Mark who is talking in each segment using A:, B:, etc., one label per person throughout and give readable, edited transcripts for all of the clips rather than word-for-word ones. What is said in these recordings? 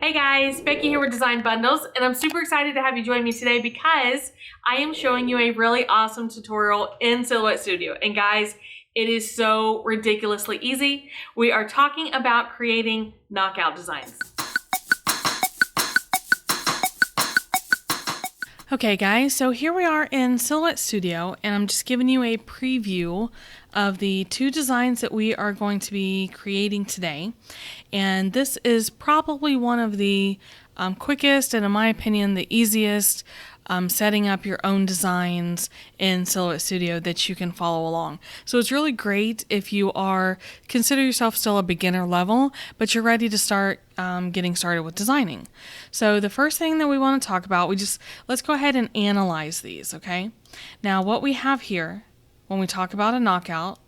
A: Hey guys, Becky here with Design Bundles, and I'm super excited to have you join me today because I am showing you a really awesome tutorial in Silhouette Studio. And guys, it is so ridiculously easy. We are talking about creating knockout designs. Okay guys, so here we are in Silhouette Studio, and I'm just giving you a preview of the two designs that we are going to be creating today. And this is probably one of the quickest and, in my opinion, the easiest setting up your own designs in Silhouette Studio that you can follow along. So it's really great if you consider yourself still a beginner level, but you're ready to start getting started with designing. So the first thing that we want to talk about, let's go ahead and analyze these, okay? Now what we have here, when we talk about a knockout,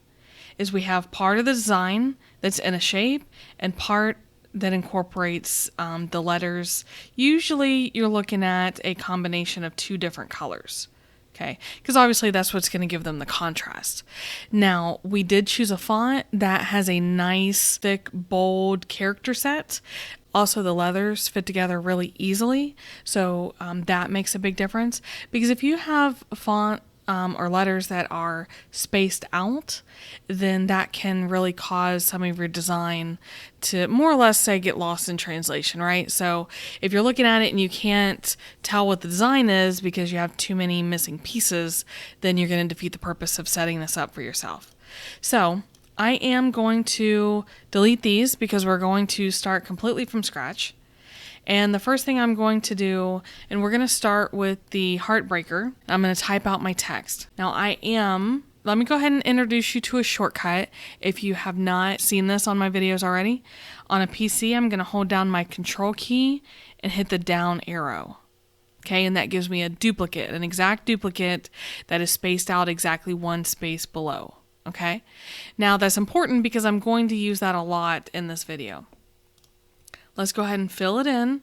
A: is we have part of the design that's in a shape and part that incorporates the letters. Usually you're looking at a combination of two different colors, okay? Because obviously that's what's going to give them the contrast. Now, we did choose a font that has a nice, thick, bold character set. Also, the letters fit together really easily, so that makes a big difference. Because if you have a font or letters that are spaced out, then that can really cause some of your design to more or less say get lost in translation, right? So if you're looking at it and you can't tell what the design is because you have too many missing pieces, then you're going to defeat the purpose of setting this up for yourself. So I am going to delete these because we're going to start completely from scratch. And the first thing I'm going to do, and we're going to start with the Heartbreaker. I'm going to type out my text. Now let me go ahead and introduce you to a shortcut if you have not seen this on my videos already. On a PC, I'm going to hold down my Control key and hit the down arrow. Okay, and that gives me a duplicate, an exact duplicate that is spaced out exactly one space below. Okay, now that's important because I'm going to use that a lot in this video. Let's go ahead and fill it in.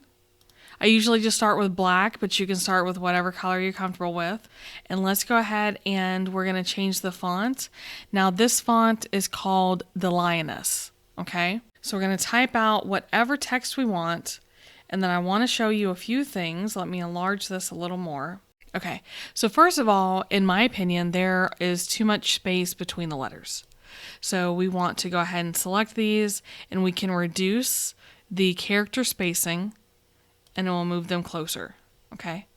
A: I usually just start with black, but you can start with whatever color you're comfortable with. And let's go ahead and we're going to change the font. Now this font is called the Lioness, okay? So we're going to type out whatever text we want, and then I want to show you a few things. Let me enlarge this a little more. Okay, so first of all, in my opinion, there is too much space between the letters. So we want to go ahead and select these, and we can reduce the character spacing, and it will move them closer, okay?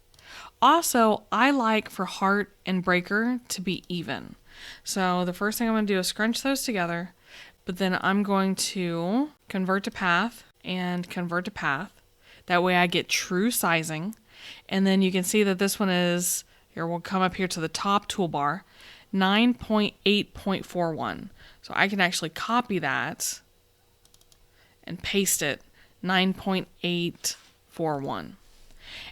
A: Also, I like for heart and breaker to be even. So the first thing I'm going to do is scrunch those together, but then I'm going to convert to path and convert to path. That way I get true sizing. And then you can see that this one is, here we'll come up here to the top toolbar, 9.8.41. So I can actually copy that and paste it 9.841.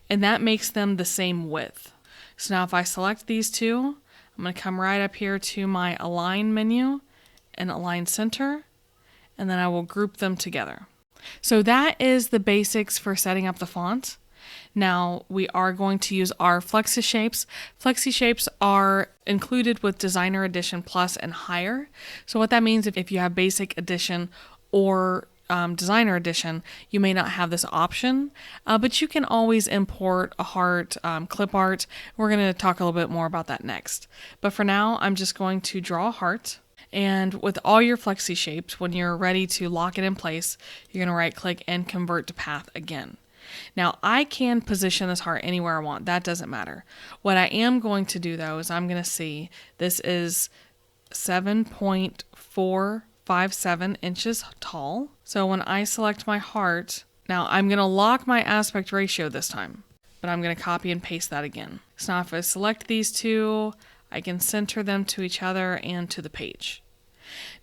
A: And that makes them the same width. So now if I select these two, I'm going to come right up here to my Align menu and Align Center, and then I will group them together. So that is the basics for setting up the font. Now we are going to use our Flexi shapes. Flexi shapes are included with Designer Edition Plus and higher. So what that means, if you have Basic Edition or Designer Edition, you may not have this option, but you can always import a heart, clip art. We're going to talk a little bit more about that next. But for now, I'm just going to draw a heart. And with all your Flexi shapes, when you're ready to lock it in place, you're going to right click and convert to path again. Now I can position this heart anywhere I want. That doesn't matter. What I am going to do though is I'm going to see this is 7.457 inches tall. So when I select my heart, now I'm going to lock my aspect ratio this time, but I'm going to copy and paste that again. So now if I select these two, I can center them to each other and to the page.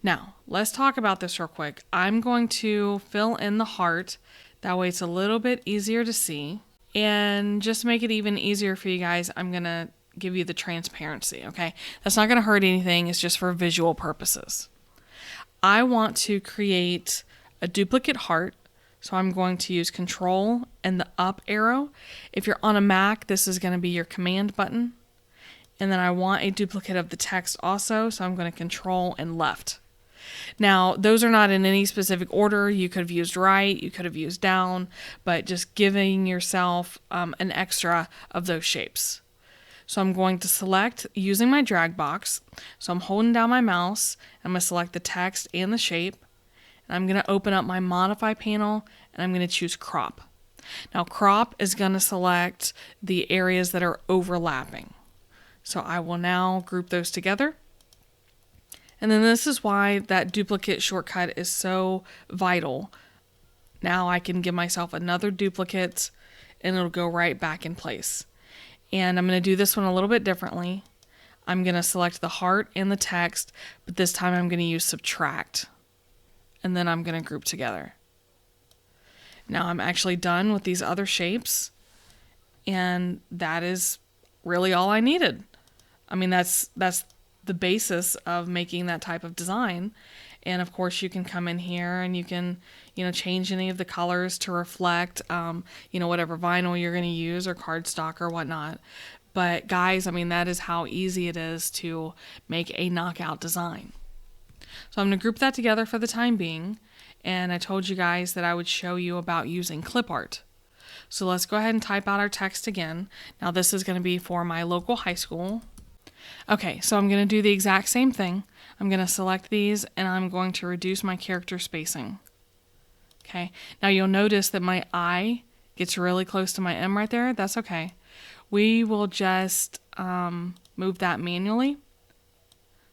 A: Now let's talk about this real quick. I'm going to fill in the heart. That way it's a little bit easier to see. And just to make it even easier for you guys, I'm going to give you the transparency, okay? That's not going to hurt anything. It's just for visual purposes. I want to create a duplicate heart, so I'm going to use Control and the up arrow. If you're on a Mac, this is going to be your Command button. And then I want a duplicate of the text also, so I'm going to Control and left. Now, those are not in any specific order. You could have used right, you could have used down, but just giving yourself an extra of those shapes. So I'm going to select using my drag box. So I'm holding down my mouse. I'm going to select the text and the shape. And I'm going to open up my modify panel and I'm going to choose crop. Now crop is going to select the areas that are overlapping. So I will now group those together. And then this is why that duplicate shortcut is so vital. Now I can give myself another duplicate and it'll go right back in place. And I'm going to do this one a little bit differently. I'm going to select the heart and the text, but this time I'm going to use subtract. And then I'm going to group together. Now I'm actually done with these other shapes. And that is really all I needed. I mean, that's the basis of making that type of design. And of course you can come in here and you can, change any of the colors to reflect, whatever vinyl you're going to use or cardstock or whatnot. But guys, I mean, that is how easy it is to make a knockout design. So I'm going to group that together for the time being. And I told you guys that I would show you about using clip art. So let's go ahead and type out our text again. Now this is going to be for my local high school. Okay, so I'm going to do the exact same thing. I'm going to select these and I'm going to reduce my character spacing. Okay, now you'll notice that my I gets really close to my M right there. That's okay. We will just move that manually.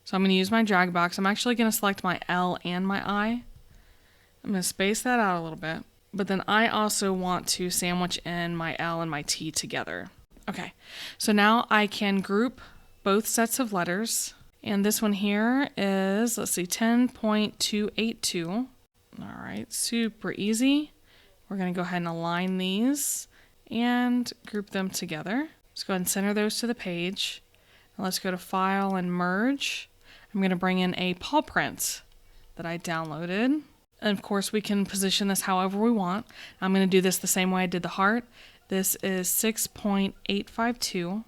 A: So I'm going to use my drag box. I'm actually going to select my L and my I. I'm going to space that out a little bit. But then I also want to sandwich in my L and my T together. Okay, so now I can group both sets of letters. And this one here is, 10.282. All right, super easy. We're going to go ahead and align these and group them together. Let's go ahead and center those to the page. Now let's go to File and Merge. I'm going to bring in a paw print that I downloaded. And of course, we can position this however we want. I'm going to do this the same way I did the heart. This is 6.852.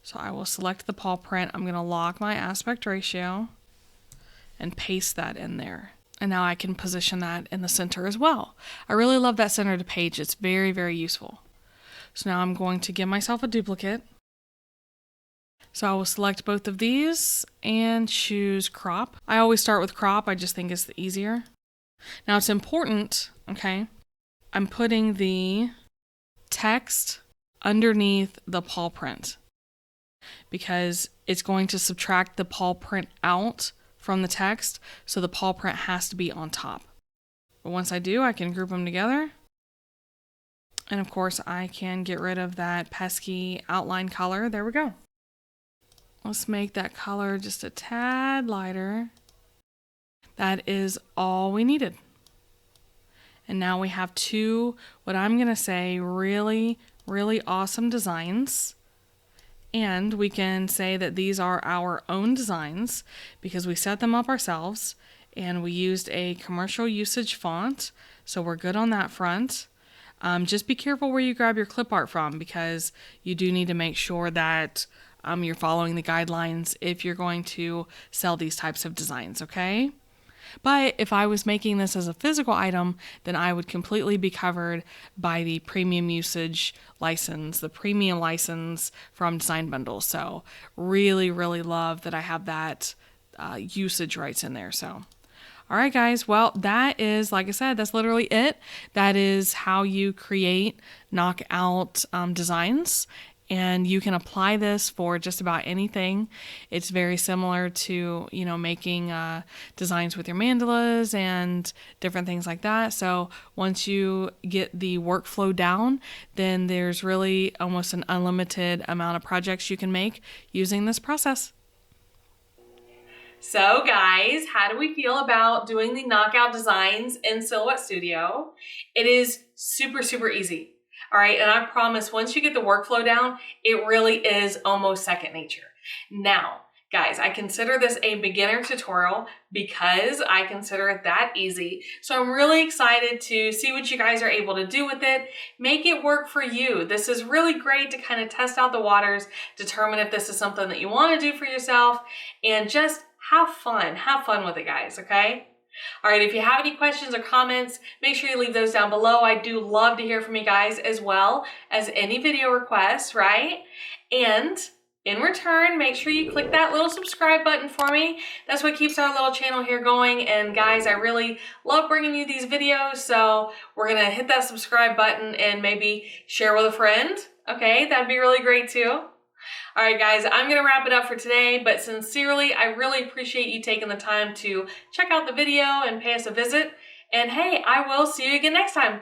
A: So I will select the paw print. I'm going to lock my aspect ratio and paste that in there. And now I can position that in the center as well. I really love that center to page. It's very, very useful. So now I'm going to give myself a duplicate. So I will select both of these and choose crop. I always start with crop. I just think it's the easier. Now it's important, okay, I'm putting the text underneath the paw print because it's going to subtract the paw print out from the text, so the paw print has to be on top. But once I do, I can group them together. And of course, I can get rid of that pesky outline color. There we go. Let's make that color just a tad lighter. That is all we needed. And now we have two, what I'm going to say, really, really awesome designs. And we can say that these are our own designs because we set them up ourselves and we used a commercial usage font. So we're good on that front. Just be careful where you grab your clip art from because you do need to make sure that you're following the guidelines if you're going to sell these types of designs, okay? But if I was making this as a physical item, then I would completely be covered by the premium usage license, the premium license from Design Bundle. So really, really love that I have that usage rights in there. So, all right, guys. Well, that is, like I said, that's literally it. That is how you create knockout designs. And you can apply this for just about anything. It's very similar to, making designs with your mandalas and different things like that. So once you get the workflow down, then there's really almost an unlimited amount of projects you can make using this process. So guys, how do we feel about doing the knockout designs in Silhouette Studio? It is super, super easy. All right, and I promise once you get the workflow down, it really is almost second nature. Now, guys, I consider this a beginner tutorial because I consider it that easy. So I'm really excited to see what you guys are able to do with it. Make it work for you. This is really great to kind of test out the waters, determine if this is something that you want to do for yourself, and just have fun with it, guys, okay? All right, if you have any questions or comments, make sure you leave those down below. I do love to hear from you guys, as well as any video requests, right? And in return, make sure you click that little subscribe button for me. That's what keeps our little channel here going. And guys, I really love bringing you these videos, so we're gonna hit that subscribe button and maybe share with a friend. Okay, that'd be really great too. All right, guys, I'm going to wrap it up for today, but sincerely, I really appreciate you taking the time to check out the video and pay us a visit. And hey, I will see you again next time.